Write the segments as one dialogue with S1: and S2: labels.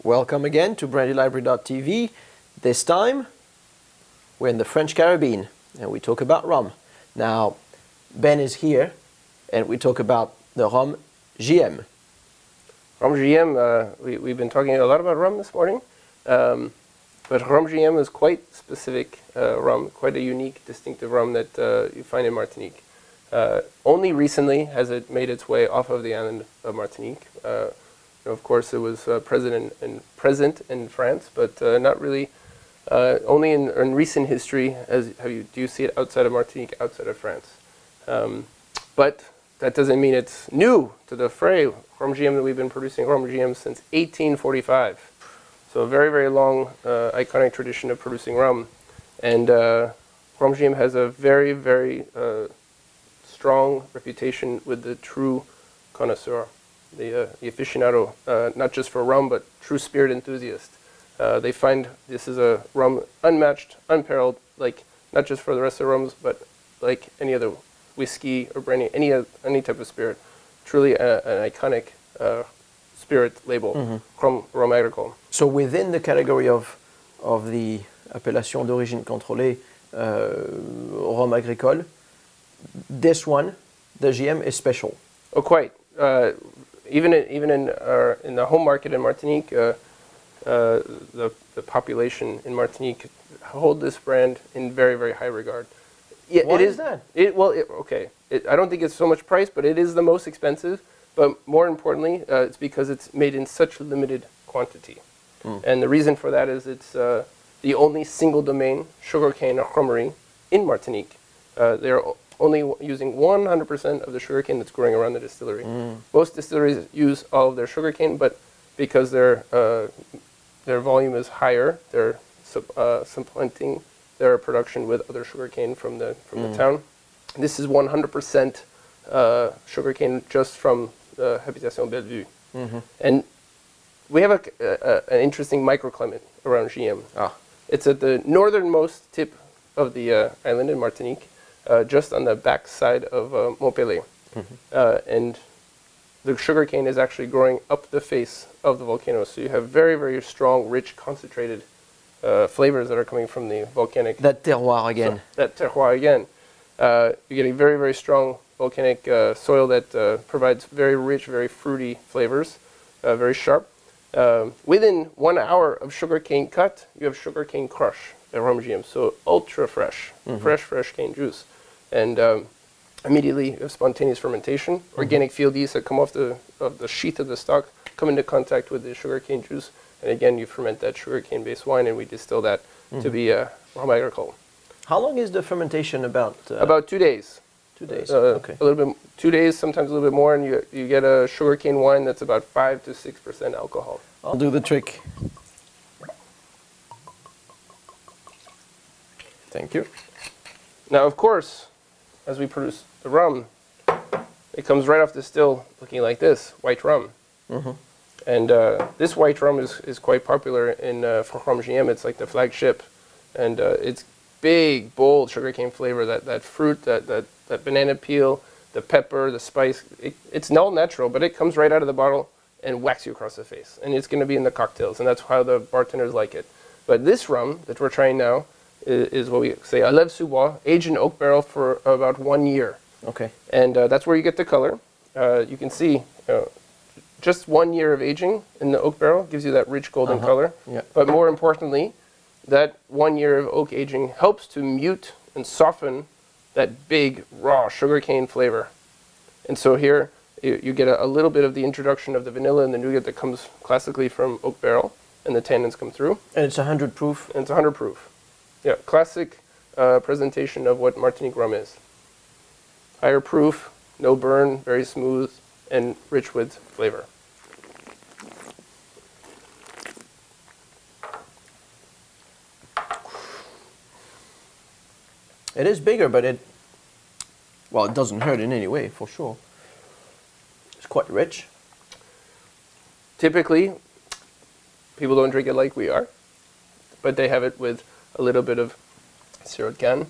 S1: Welcome again to brandylibrary.tv. This time, we're in the French Caribbean and we talk about rum. Now, Ben is here and we talk about the Rhum GM.
S2: Rhum GM, we've been talking a lot about rum this morning, but Rhum GM is quite specific rum, quite a unique, distinctive rum that you find in Martinique. Only recently has it made its way off of the island of Martinique. Of course, it was present in France, but not really. Only in recent history do you see it outside of Martinique, outside of France. But that doesn't mean it's new to the fray. Rhum GM that we've been producing Rhum GM since 1845. So a very, very long, iconic tradition of producing rum. And Rhum GM has a very, very strong reputation with the true connoisseur, the aficionado, not just for rum, but true spirit enthusiast. They find this is a rum unmatched, unparalleled, like not just for the rest of the rums, but like any other whiskey or brandy, any type of spirit. Truly an iconic spirit label, Rhum agricole.
S1: So within the category of the appellation d'origine contrôlée, Rhum agricole, this one, the GM, is special.
S2: Oh, quite. Even in the home market in Martinique, the population in Martinique hold this brand in very, very high regard. Yeah,
S1: Why is that?
S2: I don't think it's so much price, but it is the most expensive. But more importantly, it's because it's made in such limited quantity. And the reason for that is it's the only single domain sugarcane rhumery in Martinique. They're only using 100% of the sugarcane that's growing around the distillery. Most distilleries use all of their sugarcane, but because their volume is higher, they're supplementing their production with other sugarcane from the town. This is 100% sugarcane just from the Habitation Bellevue. And we have an interesting microclimate around GM. It's at the northernmost tip of the island in Martinique, just on the back side of Montpellier. And the sugarcane is actually growing up the face of the volcano. So you have very, very strong, rich, concentrated flavors that are coming from the volcanic.
S1: That terroir again.
S2: That terroir again. You're getting very, very strong volcanic soil that provides very rich, very fruity flavors, very sharp. Within 1 hour of sugarcane cut, you have sugarcane crush at Rhum GM. So ultra fresh, fresh cane juice. And immediately you have spontaneous fermentation. Organic field yeast that come off the sheath of the stalk come into contact with the sugarcane juice. And again, you ferment that sugarcane-based wine, and we distill that to be Rhum agricole.
S1: How long is the fermentation about?
S2: About 2 days.
S1: 2 days,
S2: okay. A little bit, 2 days, sometimes a little bit more, and you get a sugarcane wine that's about 5 to 6% alcohol.
S1: I'll do the trick. Thank you.
S2: Now, of course, as we produce the rum, it comes right off the still looking like this, white rum. And this white rum is quite popular for Rhum GM. It's like the flagship. And it's big, bold sugarcane flavor, that fruit, that banana peel, the pepper, the spice. It's all natural, but it comes right out of the bottle and whacks you across the face. And it's going to be in the cocktails, and that's how the bartenders like it. But this rum that we're trying now is what we say a lève sous bois, aged in oak barrel for about 1 year.
S1: Okay.
S2: And that's where you get the color. You can see just 1 year of aging in the oak barrel gives you that rich golden color.
S1: Yeah.
S2: But more importantly, that 1 year of oak aging helps to mute and soften that big, raw sugarcane flavor. And so here you get a little bit of the introduction of the vanilla and the nougat that comes classically from oak barrel, and the tannins come through.
S1: And it's 100 proof?
S2: And it's 100 proof. Yeah, classic presentation of what Martinique rum is. Higher proof, no burn, very smooth, and rich with flavor.
S1: It is bigger, but it doesn't hurt in any way, for sure. It's quite rich.
S2: Typically, people don't drink it like we are, but they have it with a little bit of sirop de canne,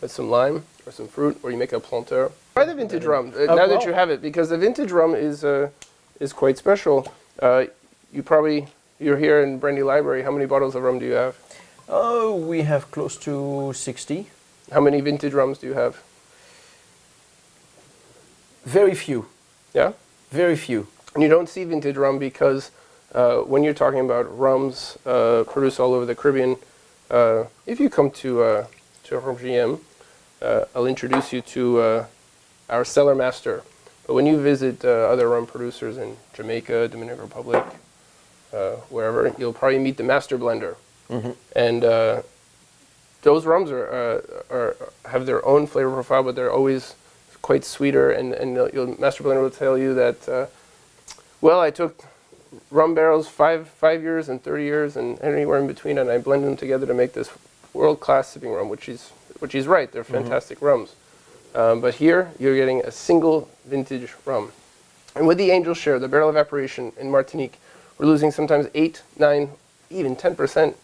S2: with some lime or some fruit, or you make a planteur. Try the vintage rum now that you have it, because the vintage rum is quite special. You probably you're here in Brandy Library. How many bottles of rum do you have?
S1: Oh, we have close to 60.
S2: How many vintage rums do you have?
S1: Very few.
S2: Yeah?
S1: Very few.
S2: And you don't see vintage rum because when you're talking about rums produced all over the Caribbean, if you come to Rhum GM, I'll introduce you to our cellar master. But when you visit other rum producers in Jamaica, Dominican Republic, wherever, you'll probably meet the master blender.
S1: Mm-hmm.
S2: And those rums have their own flavor profile, but they're always quite sweeter. And your master blender will tell you that, well, I took rum barrels 5 years and 30 years and anywhere in between, and I blended them together to make this world-class sipping rum, which he's right. They're fantastic rums. But here, you're getting a single vintage rum. And with the angel share, the barrel evaporation in Martinique, we're losing sometimes 8, 9, even 10%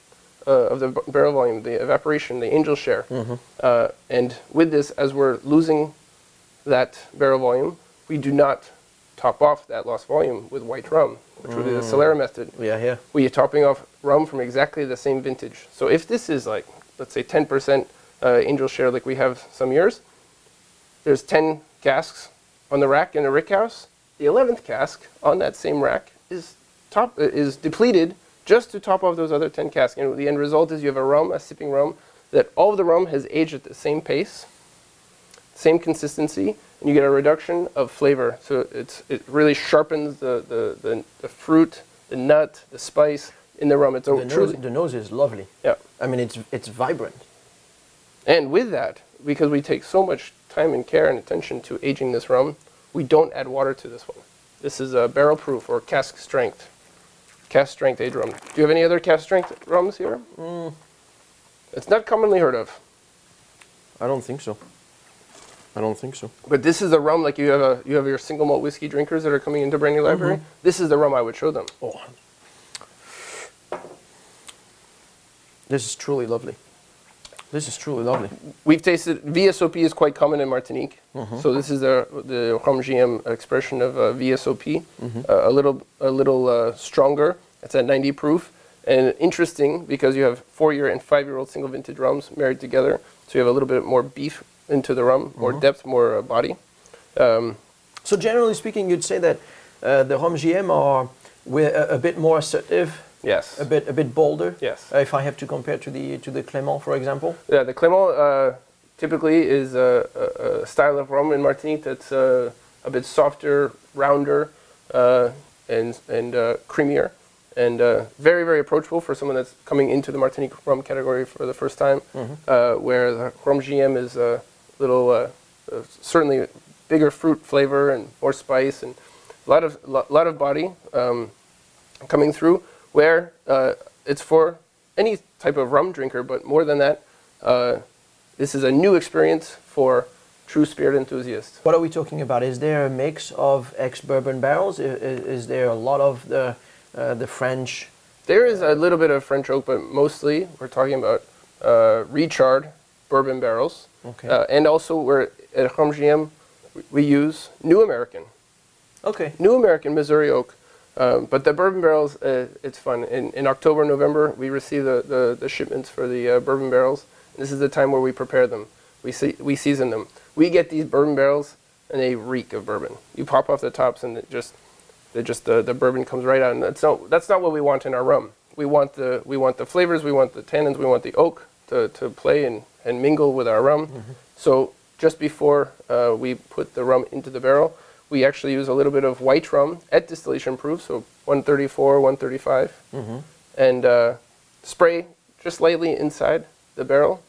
S2: of the barrel volume, the evaporation, the angel share. And with this, as we're losing that barrel volume, we do not top off that lost volume with white rum, which would be the Solera method.
S1: Yeah.
S2: We are topping off rum from exactly the same vintage. So if this is like, let's say 10% angel share like we have some years, there's 10 casks on the rack in a rick house. The 11th cask on that same rack is depleted just to top off those other 10 casks. And the end result is you have a sipping rum, that all of the rum has aged at the same pace, same consistency, and you get a reduction of flavor. So it really sharpens the fruit, the nut, the spice in the rum.
S1: The nose is lovely.
S2: Yeah.
S1: I mean, it's vibrant.
S2: And with that, because we take so much time and care and attention to aging this rum, we don't add water to this one. This is a barrel proof or cask strength aged rum. Do you have any other cask strength rums here? It's not commonly heard of.
S1: I don't think so.
S2: But this is the rum, like you have your single malt whiskey drinkers that are coming into Brandy Library. This is the rum I would show them.
S1: Oh. This is truly lovely.
S2: We've tasted, VSOP is quite common in Martinique. So this is the Rhum GM expression of VSOP, a little stronger. It's at 90 proof. And interesting because you have 4-year and 5-year-old single vintage rums married together. So you have a little bit more beef into the rum, more depth, more body.
S1: So generally speaking, you'd say that the Rhum GM are a bit more assertive.
S2: Yes.
S1: A bit bolder.
S2: Yes.
S1: If I have to compare to the Clément, for example.
S2: Yeah, the Clément typically is a style of rum in Martinique that's a bit softer, rounder, and creamier, and very, very approachable for someone that's coming into the Martinique rum category for the first time. Where the Rhum GM is a little, certainly bigger fruit flavor and more spice and a lot of body coming through. Where it's for any type of rum drinker, but more than that, this is a new experience for true spirit enthusiasts.
S1: What are we talking about? Is there a mix of ex-bourbon barrels? Is there a lot of the French?
S2: There is a little bit of French oak, but mostly we're talking about recharred bourbon barrels.
S1: Okay.
S2: And also we're at Rhum GM, we use New American.
S1: Okay.
S2: New American Missouri oak. But the bourbon barrels, it's fun. In October, November, we receive the shipments for the bourbon barrels. This is the time where we prepare them. We season them. We get these bourbon barrels, and they reek of bourbon. You pop off the tops, and the bourbon comes right out. And that's not what we want in our rum. We want the flavors, we want the tannins, we want the oak to play and mingle with our rum. So just before we put the rum into the barrel, we actually use a little bit of white rum at distillation proof, so 134, 135, and spray just lightly inside the barrel.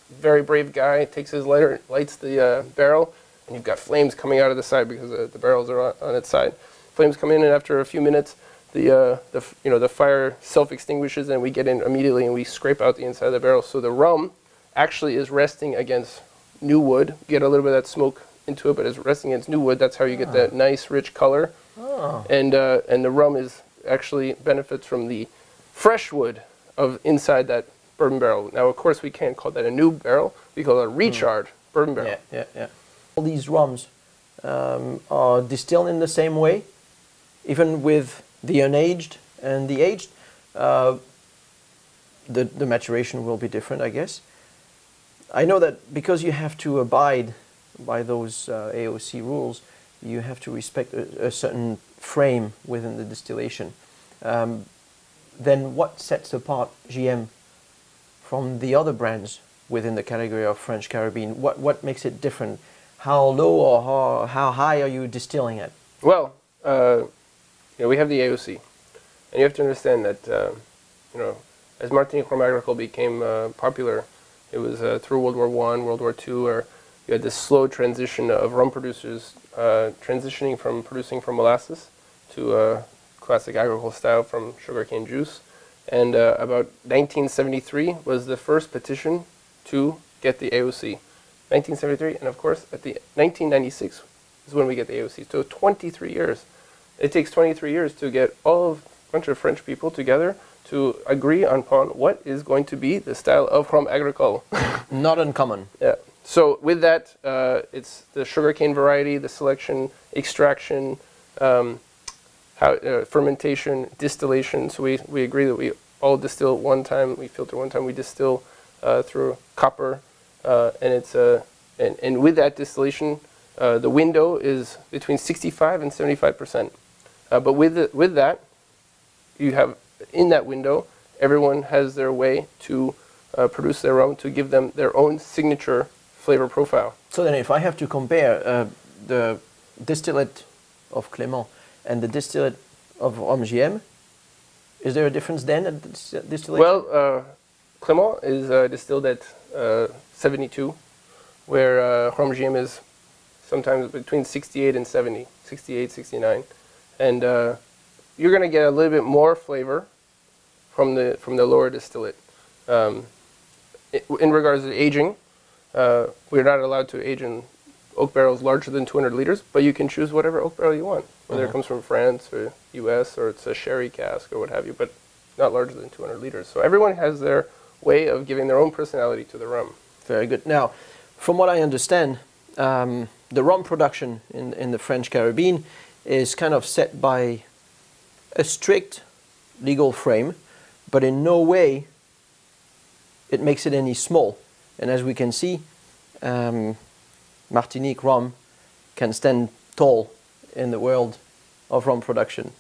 S2: Very brave guy, takes his lighter, lights the barrel, and you've got flames coming out of the side because the barrels are on its side. Flames come in, and after a few minutes, the fire self-extinguishes, and we get in immediately, and we scrape out the inside of the barrel. So the rum actually is resting against new wood. You get a little bit of that smoke into it, but it's resting against new wood. That's how you get that nice, rich color. And the rum actually benefits from the fresh wood of inside that bourbon barrel. Now, of course, we can't call that a new barrel. We call it a recharred bourbon barrel.
S1: Yeah. All these rums are distilled in the same way, even with the unaged and the aged, the maturation will be different, I guess. I know that because you have to abide by those AOC rules, you have to respect a certain frame within the distillation. Then what sets apart GM from the other brands within the category of French Caribbean? What makes it different? How low or how high are you distilling at?
S2: Well, we have the AOC, and you have to understand that as Martinique Rhum Agricole became popular, it was through World War I, World War II, where you had this slow transition of rum producers transitioning from producing from molasses to classic agricole style from sugarcane juice. And about 1973 was the first petition to get the AOC. 1973, and of course, at the 1996 is when we get the AOC. So 23 years. It takes 23 years to get a bunch of French people together to agree upon what is going to be the style of Rhum Agricole.
S1: Not uncommon.
S2: Yeah. So with that, it's the sugarcane variety, the selection, extraction, fermentation, distillation. So we agree that we all distill one time, we filter one time, we distill through copper, and with that distillation, the window is between 65 and 75%. But with that, you have in that window, everyone has their way to produce their rum to give them their own signature flavor profile.
S1: So then if I have to compare the distillate of Clément and the distillate of Rhum GM, is there a difference then at the distillation?
S2: Well, Clément is distilled at 72, where Rhum GM is sometimes between 68 and 70, 68, 69. And you're going to get a little bit more flavor from the lower distillate. In regards to aging, we're not allowed to age in oak barrels larger than 200 liters, but you can choose whatever oak barrel you want, whether it comes from France or US or it's a sherry cask or what have you, but not larger than 200 liters. So everyone has their way of giving their own personality to the rum.
S1: Very good. Now, from what I understand, the rum production in the French Caribbean is kind of set by a strict legal frame, but in no way it makes it any small. And as we can see, Martinique rum can stand tall in the world of rum production.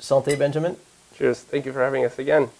S1: Santé, Benjamin.
S2: Cheers. Thank you for having us again.